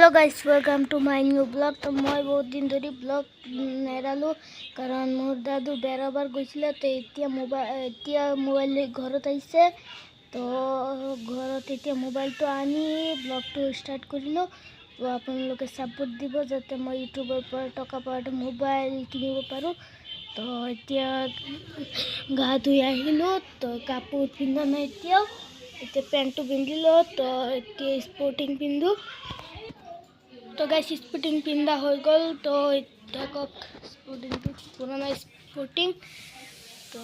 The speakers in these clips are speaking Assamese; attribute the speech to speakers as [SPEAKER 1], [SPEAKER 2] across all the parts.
[SPEAKER 1] Hello guys, welcome to my new blog. तो मैं बहुत दिन धरी ब्लॉग नेरालो कारण मोर दादू बेराबार गई तो मोबाइल घरत आइसे तो घरत मोबाइल तो आनी ब्लॉग तो स्टार्ट करिलो। तो आपलोके सपोर्ट দিব যাতে मैं यूट्यूबर पर टका पाते मोबाइल किनिब पारो। तो এতিয়া গা ধুই আহিলো तो কাপোৰ পিন্ধা নাই এতিয়া পেণ্টটো পিন্ধিলো तो এতিয়া স্পৰ্টিং পিন্ধো। तो गाइस स्पोर्टिंग पिंधा हो गल तो स्पोर्टिंग पुराना स्पोर्टिंग तो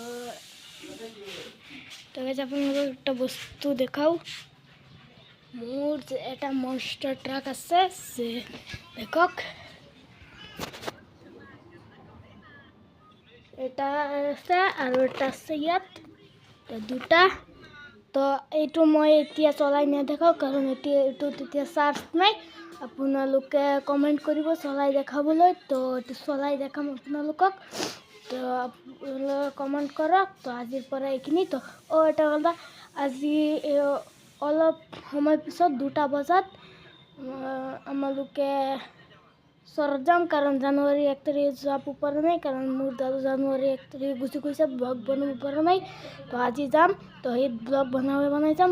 [SPEAKER 1] गाइस एक बस्तु देखाओ मोर एटा मन्स्टर ट्राक आछे से देखक एटा आछे आरो एटा आछे यात तो दुटा। तो এইটো মই এতিয়া চলাই নেদেখাও কাৰণ এতিয়া চাৰ্জ নাই। আপোনালোকে কমেন্ট কৰিব চলাই দেখাবলৈ তো চলাই দেখাম আপোনালোকক। তো আপোনালোকে কমেন্ট কৰক। তো আজিৰ পৰা এইখিনি তো এটা কথা আজি অলপ সময় পিছত 2টা বজাত আমালোকে চৰত যাম কাৰণ জানুৱাৰী 1 তাৰিখে যাব পৰা নাই কাৰণ মোৰ দাদু জানুৱাৰী 1 তাৰিখে গুচি গৈছে ব্লগ বনাব পৰা নাই। তো আজি যাম তো সেই ব্লগ বনাই যাম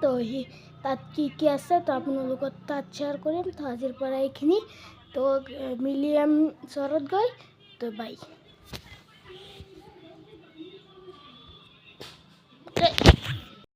[SPEAKER 1] তো সি তাত কি আছে তো আপোনালোকৰ তাত শ্বেয়াৰ কৰিম। তো আজিৰ পৰা এইখিনি তো মিলিয়াম চৰত গৈ তো বাই।